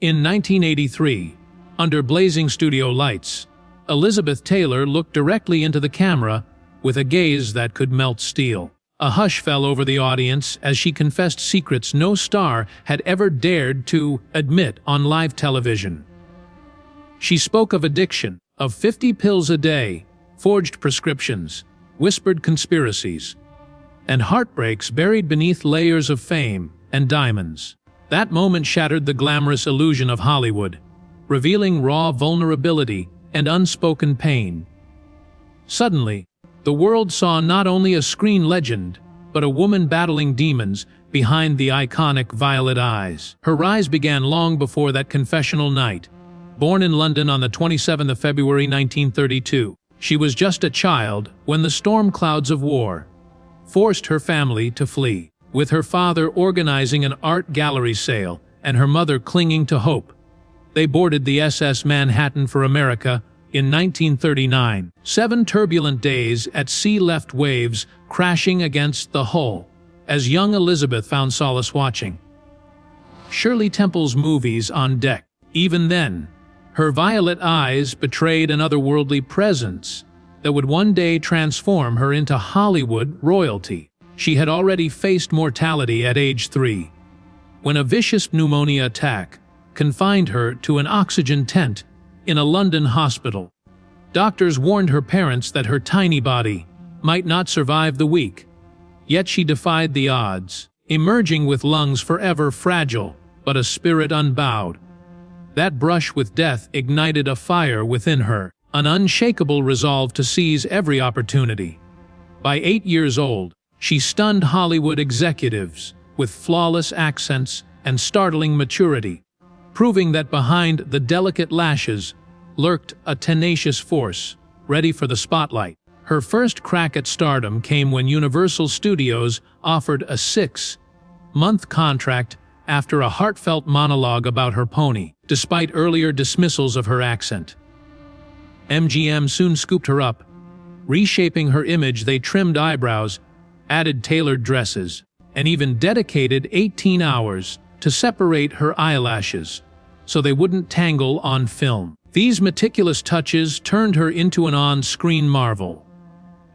In 1983, under blazing studio lights, Elizabeth Taylor looked directly into the camera with a gaze that could melt steel. A hush fell over the audience as she confessed secrets no star had ever dared to admit on live television. She spoke of addiction, of 50 pills a day, forged prescriptions, whispered conspiracies, and heartbreaks buried beneath layers of fame and diamonds. That moment shattered the glamorous illusion of Hollywood, revealing raw vulnerability and unspoken pain. Suddenly, the world saw not only a screen legend, but a woman battling demons behind the iconic violet eyes. Her rise began long before that confessional night. Born in London on the 27th of February 1932, she was just a child when the storm clouds of war forced her family to flee. With her father organizing an art gallery sale and her mother clinging to hope, they boarded the SS Manhattan for America in 1939. 7 turbulent days at sea left waves crashing against the hull, as young Elizabeth found solace watching Shirley Temple's movies on deck. Even then, her violet eyes betrayed an otherworldly presence that would one day transform her into Hollywood royalty. She had already faced mortality at age 3, when a vicious pneumonia attack confined her to an oxygen tent in a London hospital. Doctors warned her parents that her tiny body might not survive the week, yet she defied the odds, emerging with lungs forever fragile but a spirit unbowed. That brush with death ignited a fire within her, an unshakable resolve to seize every opportunity. By 8 years old, she stunned Hollywood executives with flawless accents and startling maturity, proving that behind the delicate lashes lurked a tenacious force, ready for the spotlight. Her first crack at stardom came when Universal Studios offered a 6-month contract after a heartfelt monologue about her pony, despite earlier dismissals of her accent. MGM soon scooped her up. Reshaping her image, they trimmed eyebrows, added tailored dresses, and even dedicated 18 hours to separate her eyelashes so they wouldn't tangle on film. These meticulous touches turned her into an on-screen marvel.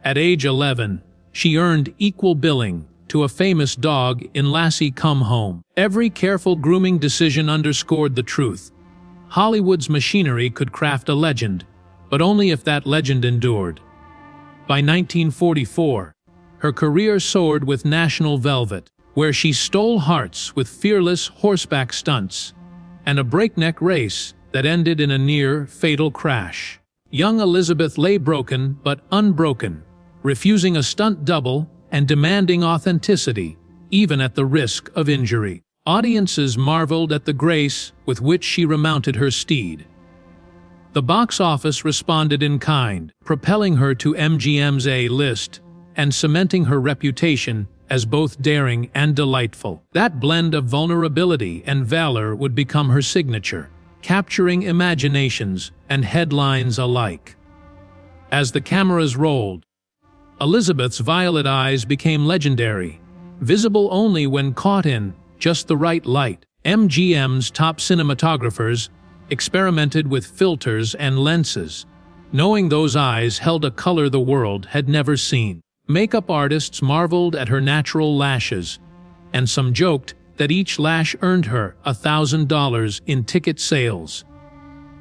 At age 11, she earned equal billing to a famous dog in Lassie Come Home. Every careful grooming decision underscored the truth. Hollywood's machinery could craft a legend, but only if that legend endured. By 1944, her career soared with National Velvet, where she stole hearts with fearless horseback stunts, and a breakneck race that ended in a near-fatal crash. Young Elizabeth lay broken but unbroken, refusing a stunt double and demanding authenticity, even at the risk of injury. Audiences marveled at the grace with which she remounted her steed. The box office responded in kind, propelling her to MGM's A-list and cementing her reputation as both daring and delightful. That blend of vulnerability and valor would become her signature, capturing imaginations and headlines alike. As the cameras rolled, Elizabeth's violet eyes became legendary, visible only when caught in just the right light. MGM's top cinematographers experimented with filters and lenses, knowing those eyes held a color the world had never seen. Makeup artists marveled at her natural lashes, and some joked that each lash earned her $1,000 in ticket sales.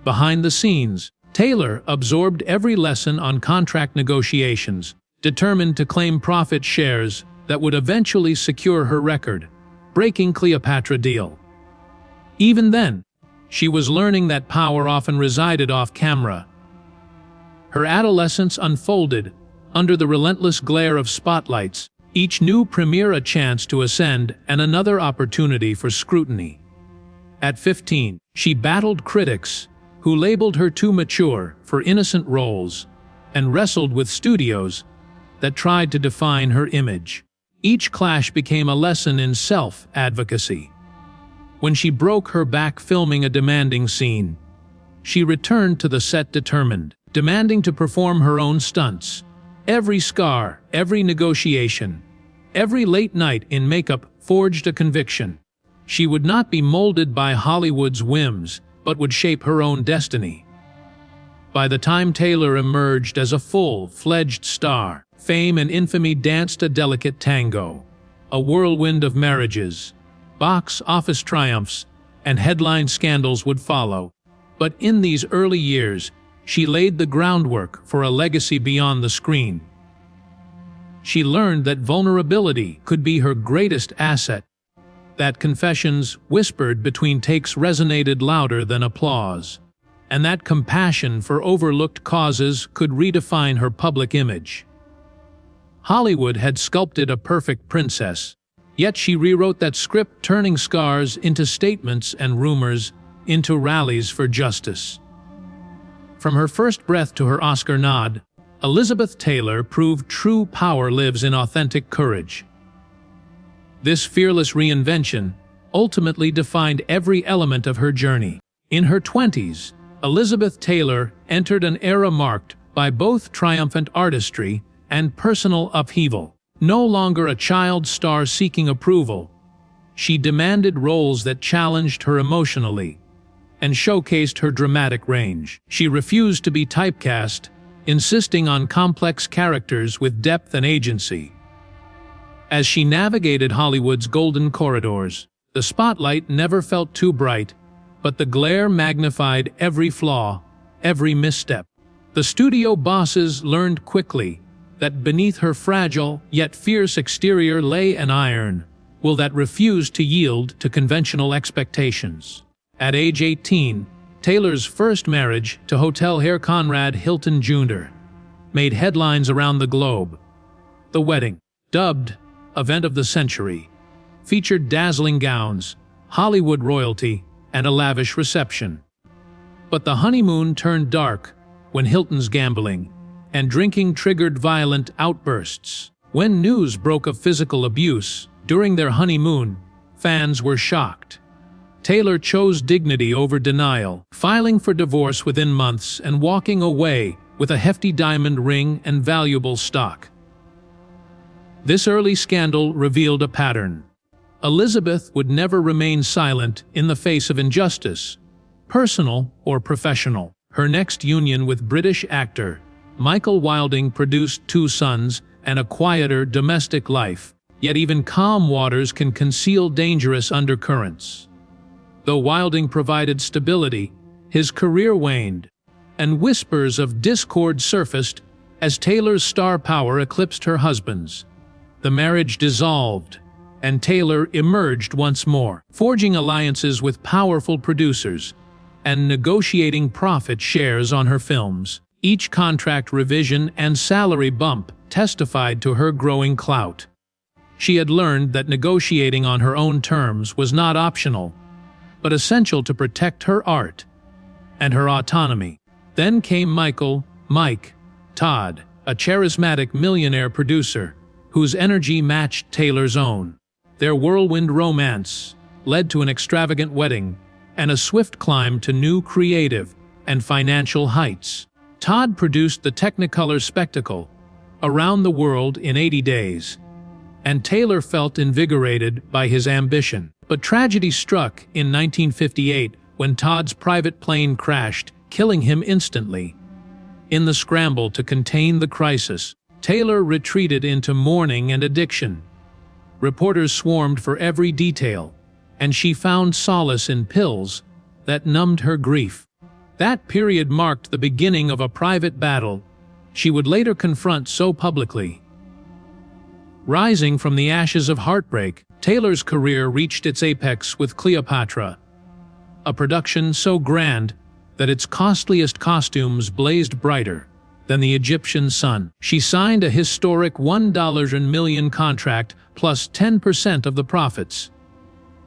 Behind the scenes, Taylor absorbed every lesson on contract negotiations, determined to claim profit shares that would eventually secure her record-breaking Cleopatra deal. Even then, she was learning that power often resided off-camera. Her adolescence unfolded under the relentless glare of spotlights, each new premiere a chance to ascend and another opportunity for scrutiny. At 15, she battled critics who labeled her too mature for innocent roles and wrestled with studios that tried to define her image. Each clash became a lesson in self-advocacy. When she broke her back filming a demanding scene, she returned to the set determined, demanding to perform her own stunts. Every scar, every negotiation, every late night in makeup forged a conviction. She would not be molded by Hollywood's whims, but would shape her own destiny. By the time Taylor emerged as a full-fledged star, fame and infamy danced a delicate tango. A whirlwind of marriages, box office triumphs, and headline scandals would follow. But in these early years, she laid the groundwork for a legacy beyond the screen. She learned that vulnerability could be her greatest asset, that confessions whispered between takes resonated louder than applause, and that compassion for overlooked causes could redefine her public image. Hollywood had sculpted a perfect princess, yet she rewrote that script, turning scars into statements and rumors into rallies for justice. From her first breath to her Oscar nod, Elizabeth Taylor proved true power lives in authentic courage. This fearless reinvention ultimately defined every element of her journey. In her 20s, Elizabeth Taylor entered an era marked by both triumphant artistry and personal upheaval. No longer a child star seeking approval, she demanded roles that challenged her emotionally and showcased her dramatic range. She refused to be typecast, insisting on complex characters with depth and agency. As she navigated Hollywood's golden corridors, the spotlight never felt too bright, but the glare magnified every flaw, every misstep. The studio bosses learned quickly that beneath her fragile yet fierce exterior lay an iron will that refused to yield to conventional expectations. At age 18, Taylor's first marriage to hotel heir Conrad Hilton Jr. made headlines around the globe. The wedding, dubbed Event of the Century, featured dazzling gowns, Hollywood royalty, and a lavish reception. But the honeymoon turned dark when Hilton's gambling and drinking triggered violent outbursts. When news broke of physical abuse during their honeymoon, fans were shocked. Taylor chose dignity over denial, filing for divorce within months and walking away with a hefty diamond ring and valuable stock. This early scandal revealed a pattern. Elizabeth would never remain silent in the face of injustice, personal or professional. Her next union with British actor Michael Wilding produced 2 sons and a quieter domestic life, yet even calm waters can conceal dangerous undercurrents. Though Wilding provided stability, his career waned, and whispers of discord surfaced as Taylor's star power eclipsed her husband's. The marriage dissolved, and Taylor emerged once more, forging alliances with powerful producers and negotiating profit shares on her films. Each contract revision and salary bump testified to her growing clout. She had learned that negotiating on her own terms was not optional, but essential to protect her art and her autonomy. Then came Mike Todd, a charismatic millionaire producer whose energy matched Taylor's own. Their whirlwind romance led to an extravagant wedding and a swift climb to new creative and financial heights. Todd produced the Technicolor spectacle, Around the World in 80 Days, and Taylor felt invigorated by his ambition. But tragedy struck in 1958 when Todd's private plane crashed, killing him instantly. In the scramble to contain the crisis, Taylor retreated into mourning and addiction. Reporters swarmed for every detail, and she found solace in pills that numbed her grief. That period marked the beginning of a private battle she would later confront so publicly. Rising from the ashes of heartbreak, Taylor's career reached its apex with Cleopatra, a production so grand that its costliest costumes blazed brighter than the Egyptian sun. She signed a historic $1 million contract plus 10% of the profits,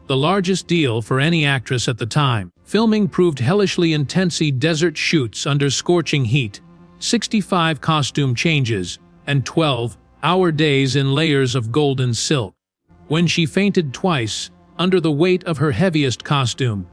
the largest deal for any actress at the time. Filming proved hellishly intense: desert shoots under scorching heat, 65 costume changes, and 12-hour days in layers of golden silk. When she fainted twice under the weight of her heaviest costume,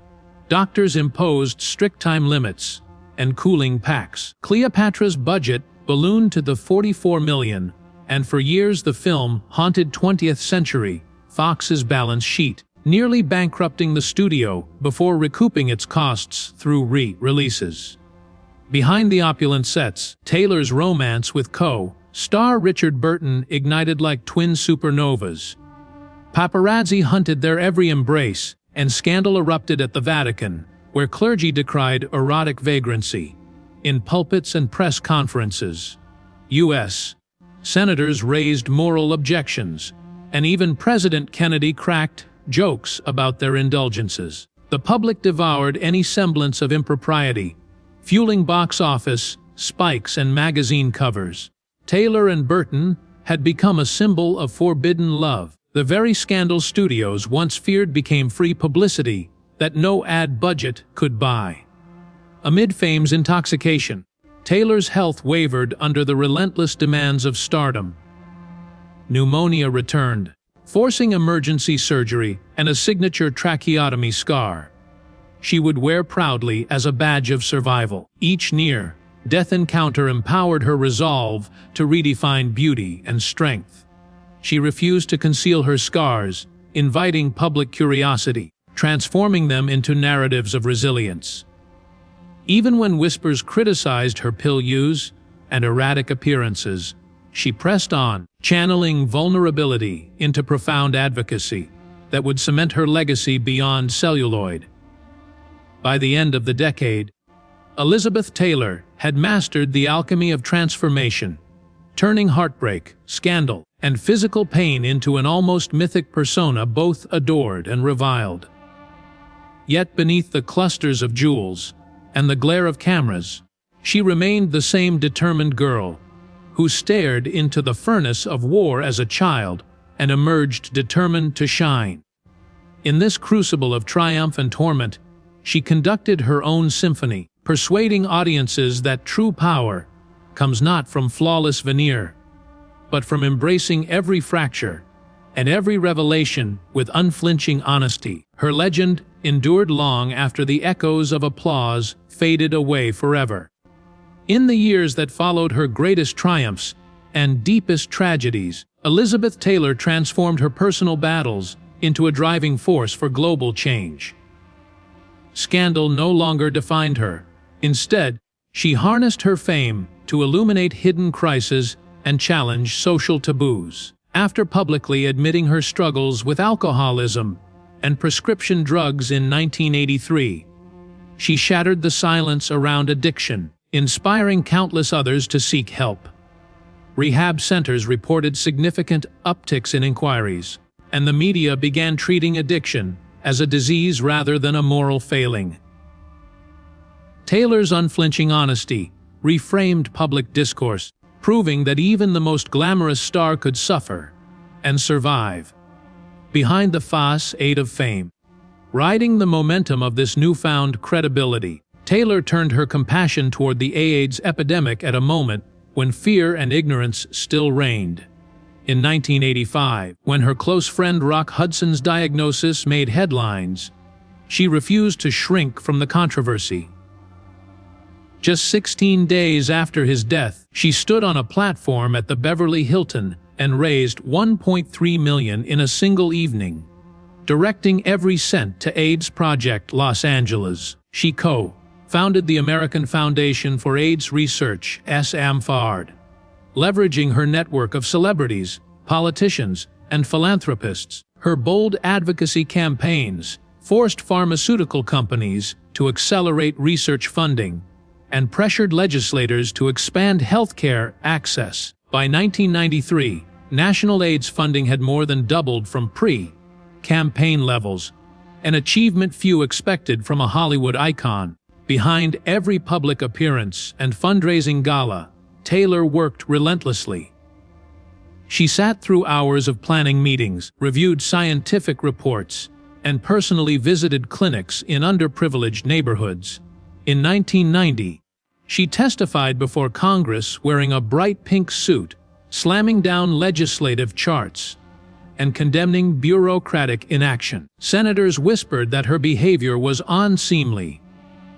doctors imposed strict time limits and cooling packs. Cleopatra's budget ballooned to the $44 million, and for years the film haunted 20th Century Fox's balance sheet. nearly bankrupting the studio before recouping its costs through re-releases. Behind the opulent sets, Taylor's romance with co-star Richard Burton ignited like twin supernovas. Paparazzi hunted their every embrace, and scandal erupted at the Vatican, where clergy decried erotic vagrancy. In pulpits and press conferences, U.S. senators raised moral objections, and even President Kennedy cracked jokes about their indulgences. The public devoured any semblance of impropriety, fueling box office spikes and magazine covers. Taylor and Burton had become a symbol of forbidden love. The very scandal studios once feared became free publicity that no ad budget could buy. Amid fame's intoxication, Taylor's health wavered under the relentless demands of stardom. Pneumonia returned, forcing emergency surgery and a signature tracheotomy scar she would wear proudly as a badge of survival. Each near-death encounter empowered her resolve to redefine beauty and strength. She refused to conceal her scars, inviting public curiosity, transforming them into narratives of resilience. Even when whispers criticized her pill use and erratic appearances, she pressed on, channeling vulnerability into profound advocacy that would cement her legacy beyond celluloid. By the end of the decade, Elizabeth Taylor had mastered the alchemy of transformation, turning heartbreak, scandal, and physical pain into an almost mythic persona both adored and reviled. Yet beneath the clusters of jewels and the glare of cameras, she remained the same determined girl who stared into the furnace of war as a child and emerged determined to shine. In this crucible of triumph and torment, she conducted her own symphony, persuading audiences that true power comes not from flawless veneer, but from embracing every fracture and every revelation with unflinching honesty. Her legend endured long after the echoes of applause faded away forever. In the years that followed her greatest triumphs and deepest tragedies, Elizabeth Taylor transformed her personal battles into a driving force for global change. Scandal no longer defined her. Instead, she harnessed her fame to illuminate hidden crises and challenge social taboos. After publicly admitting her struggles with alcoholism and prescription drugs in 1983, she shattered the silence around addiction, inspiring countless others to seek help. Rehab centers reported significant upticks in inquiries, and the media began treating addiction as a disease rather than a moral failing. Taylor's unflinching honesty reframed public discourse, proving that even the most glamorous star could suffer and survive. Behind the facade of fame, riding the momentum of this newfound credibility, Taylor turned her compassion toward the AIDS epidemic at a moment when fear and ignorance still reigned. In 1985, when her close friend Rock Hudson's diagnosis made headlines, she refused to shrink from the controversy. Just 16 days after his death, she stood on a platform at the Beverly Hilton and raised $1.3 million in a single evening. Directing every cent to AIDS Project Los Angeles, she co-founded the American Foundation for AIDS Research, (AMFARD). Leveraging her network of celebrities, politicians, and philanthropists, her bold advocacy campaigns forced pharmaceutical companies to accelerate research funding and pressured legislators to expand healthcare access. By 1993, national AIDS funding had more than doubled from pre-campaign levels, an achievement few expected from a Hollywood icon. Behind every public appearance and fundraising gala, Taylor worked relentlessly. She sat through hours of planning meetings, reviewed scientific reports, and personally visited clinics in underprivileged neighborhoods. In 1990, she testified before Congress wearing a bright pink suit, slamming down legislative charts and condemning bureaucratic inaction. Senators whispered that her behavior was unseemly,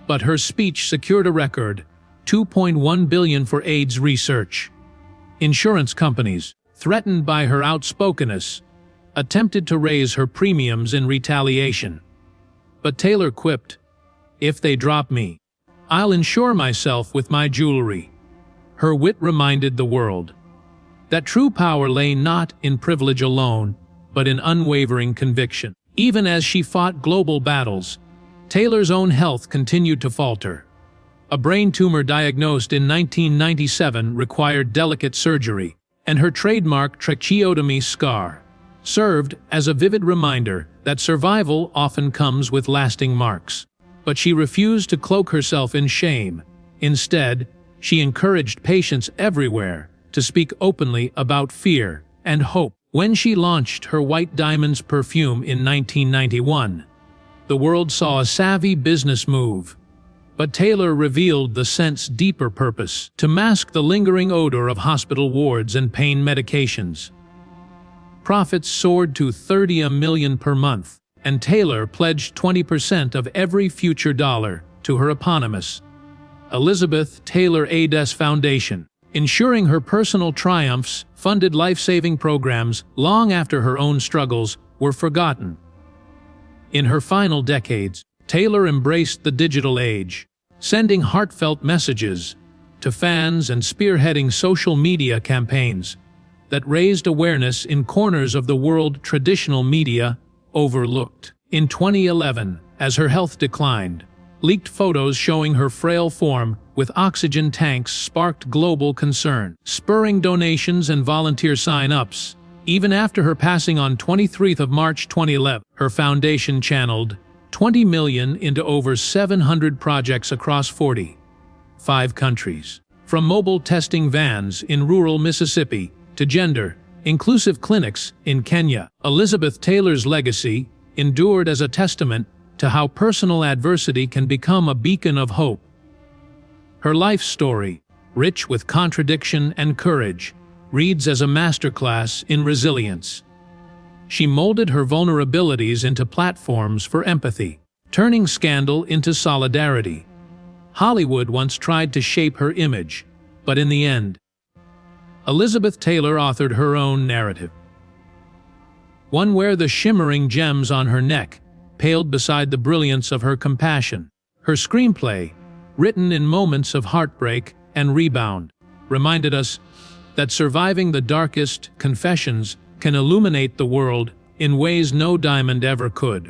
but her speech secured a record $2.1 billion for AIDS research. Insurance companies, threatened by her outspokenness, attempted to raise her premiums in retaliation. But Taylor quipped, "If they drop me, I'll insure myself with my jewelry." Her wit reminded the world that true power lay not in privilege alone, but in unwavering conviction. Even as she fought global battles, Taylor's own health continued to falter. A brain tumor diagnosed in 1997 required delicate surgery, and her trademark tracheotomy scar served as a vivid reminder that survival often comes with lasting marks. But she refused to cloak herself in shame. Instead, she encouraged patients everywhere to speak openly about fear and hope. When she launched her White Diamonds perfume in 1991, the world saw a savvy business move. But Taylor revealed the scent's deeper purpose: to mask the lingering odor of hospital wards and pain medications. Profits soared to $30 million per month, and Taylor pledged 20% of every future dollar to her eponymous Elizabeth Taylor Ades Foundation, ensuring her personal triumphs funded life-saving programs long after her own struggles were forgotten. In her final decades, Taylor embraced the digital age, sending heartfelt messages to fans and spearheading social media campaigns that raised awareness in corners of the world traditional media overlooked. In 2011, as her health declined, leaked photos showing her frail form with oxygen tanks sparked global concern, spurring donations and volunteer sign-ups. Even after her passing on 23 March 2011, her foundation channeled $20 million into over 700 projects across 45 countries. From mobile testing vans in rural Mississippi to gender-inclusive clinics in Kenya, Elizabeth Taylor's legacy endured as a testament to how personal adversity can become a beacon of hope. Her life story, rich with contradiction and courage, reads as a masterclass in resilience. She molded her vulnerabilities into platforms for empathy, turning scandal into solidarity. Hollywood once tried to shape her image, but in the end, Elizabeth Taylor authored her own narrative. One where the shimmering gems on her neck paled beside the brilliance of her compassion. Her screenplay, written in moments of heartbreak and rebound, reminded us that surviving the darkest confessions can illuminate the world in ways no diamond ever could.